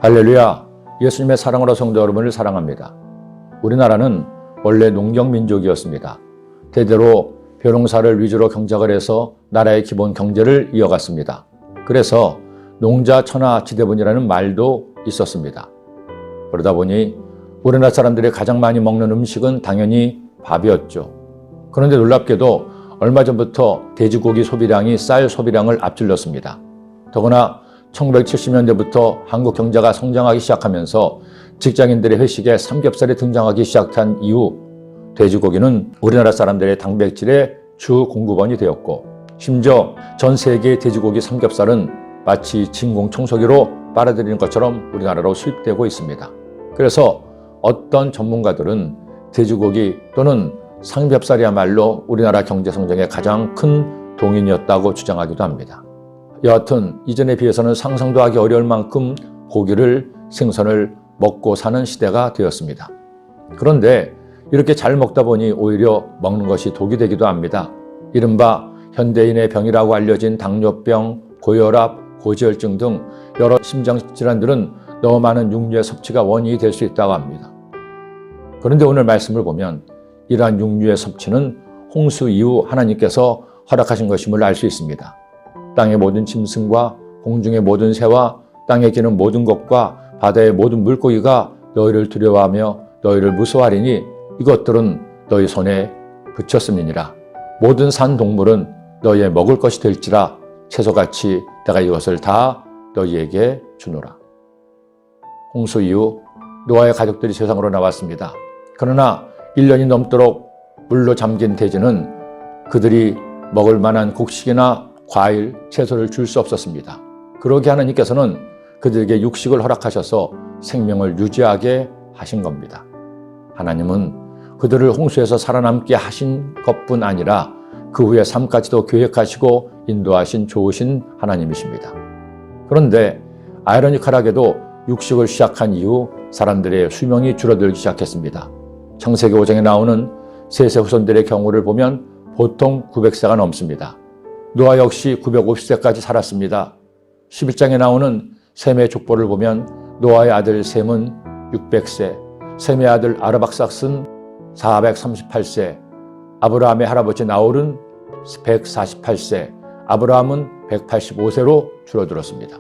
할렐루야, 예수님의 사랑으로 성도 여러분을 사랑합니다. 우리나라는 원래 농경민족이었습니다. 대대로 벼농사를 위주로 경작을 해서 나라의 기본 경제를 이어갔습니다. 그래서 농자 천하 지대분이라는 말도 있었습니다. 그러다 보니 우리나라 사람들이 가장 많이 먹는 음식은 당연히 밥이었죠. 그런데 놀랍게도 얼마 전부터 돼지고기 소비량이 쌀 소비량을 앞질렀습니다. 더구나 1970년대부터 한국 경제가 성장하기 시작하면서 직장인들의 회식에 삼겹살이 등장하기 시작한 이후 돼지고기는 우리나라 사람들의 단백질의 주 공급원이 되었고, 심지어 전 세계의 돼지고기 삼겹살은 마치 진공청소기로 빨아들이는 것처럼 우리나라로 수입되고 있습니다. 그래서 어떤 전문가들은 돼지고기 또는 삼겹살이야말로 우리나라 경제 성장의 가장 큰 동인이었다고 주장하기도 합니다. 여하튼 이전에 비해서는 상상도 하기 어려울 만큼 고기를, 생선을 먹고 사는 시대가 되었습니다. 그런데 이렇게 잘 먹다 보니 오히려 먹는 것이 독이 되기도 합니다. 이른바 현대인의 병이라고 알려진 당뇨병, 고혈압, 고지혈증 등 여러 심장질환들은 너무 많은 육류의 섭취가 원인이 될 수 있다고 합니다. 그런데 오늘 말씀을 보면 이러한 육류의 섭취는 홍수 이후 하나님께서 허락하신 것임을 알 수 있습니다. 땅의 모든 짐승과 공중의 모든 새와 땅에 기는 모든 것과 바다의 모든 물고기가 너희를 두려워하며 너희를 무서워하리니 이것들은 너희 손에 붙였음이니라. 모든 산 동물은 너희의 먹을 것이 될지라. 채소같이 내가 이것을 다 너희에게 주노라. 홍수 이후 노아의 가족들이 세상으로 나왔습니다. 그러나 1년이 넘도록 물로 잠긴 돼지는 그들이 먹을 만한 곡식이나 과일, 채소를 줄 수 없었습니다. 그러기에 하나님께서는 그들에게 육식을 허락하셔서 생명을 유지하게 하신 겁니다. 하나님은 그들을 홍수에서 살아남게 하신 것뿐 아니라 그 후의 삶까지도 계획하시고 인도하신 좋으신 하나님이십니다. 그런데 아이러니컬하게도 육식을 시작한 이후 사람들의 수명이 줄어들기 시작했습니다. 창세기 5장에 나오는 셋의 후손들의 경우를 보면 보통 900세가 넘습니다. 노아 역시 950세까지 살았습니다. 11장에 나오는 셈의 족보를 보면 노아의 아들 셈은 600세, 셈의 아들 아르박삭스는 438세, 아브라함의 할아버지 나홀은 148세, 아브라함은 185세로 줄어들었습니다.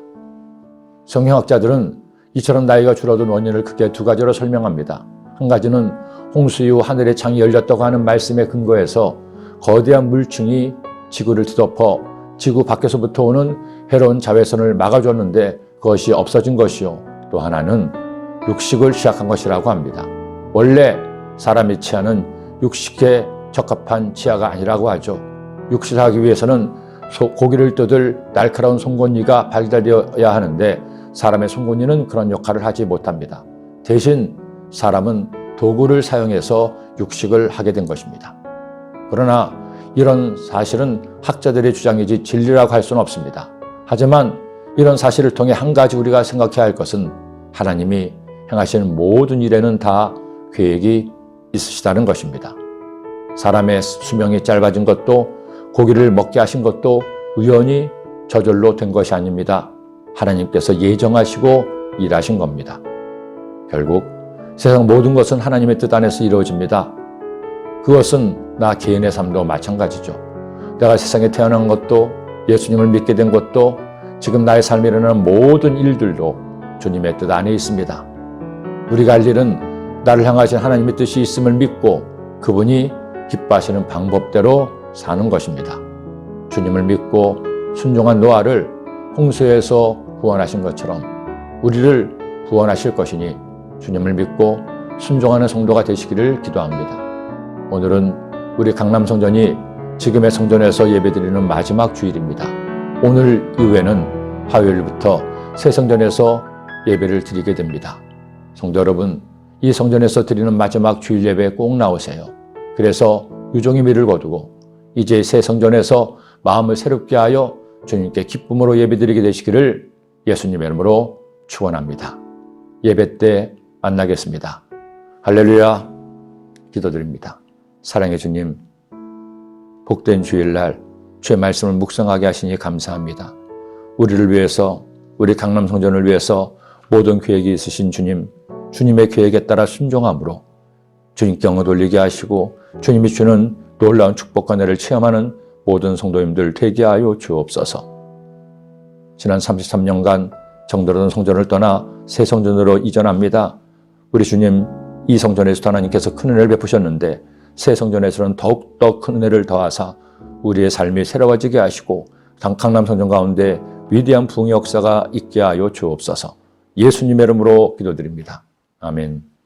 성경학자들은 이처럼 나이가 줄어든 원인을 크게 두 가지로 설명합니다. 한 가지는 홍수 이후 하늘의 창이 열렸다고 하는 말씀에 근거해서 거대한 물층이 지구를 뒤덮어 지구 밖에서부터 오는 해로운 자외선을 막아줬는데 그것이 없어진 것이요. 또 하나는 육식을 시작한 것이라고 합니다. 원래 사람의 치아는 육식에 적합한 치아가 아니라고 하죠. 육식을 하기 위해서는 고기를 뜯을 날카로운 송곳니가 발달되어야 하는데 사람의 송곳니는 그런 역할을 하지 못합니다. 대신 사람은 도구를 사용해서 육식을 하게 된 것입니다. 그러나 이런 사실은 학자들의 주장이지 진리라고 할 수는 없습니다. 하지만 이런 사실을 통해 한 가지 우리가 생각해야 할 것은 하나님이 행하시는 모든 일에는 다 계획이 있으시다는 것입니다. 사람의 수명이 짧아진 것도 고기를 먹게 하신 것도 우연히 저절로 된 것이 아닙니다. 하나님께서 예정하시고 일하신 겁니다. 결국 세상 모든 것은 하나님의 뜻 안에서 이루어집니다. 그것은 나 개인의 삶도 마찬가지죠. 내가 세상에 태어난 것도 예수님을 믿게 된 것도 지금 나의 삶에 일어나는 모든 일들도 주님의 뜻 안에 있습니다. 우리가 할 일은 나를 향하신 하나님의 뜻이 있음을 믿고 그분이 기뻐하시는 방법대로 사는 것입니다. 주님을 믿고 순종한 노아를 홍수에서 구원하신 것처럼 우리를 구원하실 것이니 주님을 믿고 순종하는 성도가 되시기를 기도합니다. 오늘은 우리 강남성전이 지금의 성전에서 예배드리는 마지막 주일입니다. 오늘 이후에는 화요일부터 새 성전에서 예배를 드리게 됩니다. 성도 여러분, 이 성전에서 드리는 마지막 주일 예배에 꼭 나오세요. 그래서 유종의 미를 거두고 이제 새 성전에서 마음을 새롭게 하여 주님께 기쁨으로 예배드리게 되시기를 예수님의 이름으로 축원합니다. 예배 때 만나겠습니다. 할렐루야. 기도드립니다. 사랑의 주님, 복된 주일날 주의 말씀을 묵상하게 하시니 감사합니다. 우리를 위해서, 우리 강남성전을 위해서 모든 계획이 있으신 주님, 주님의 계획에 따라 순종함으로 주님께 영광 돌리게 하시고 주님이 주는 놀라운 축복과 은혜를 체험하는 모든 성도님들 되게 하여 주옵소서. 지난 33년간 정들어던 성전을 떠나 새 성전으로 이전합니다. 우리 주님, 이 성전에서도 하나님께서 큰 은혜를 베푸셨는데 새 성전에서는 더욱더 큰 은혜를 더하사 우리의 삶이 새로워지게 하시고 강남 성전 가운데 위대한 부흥의 역사가 있게 하여 주옵소서. 예수님의 이름으로 기도드립니다. 아멘.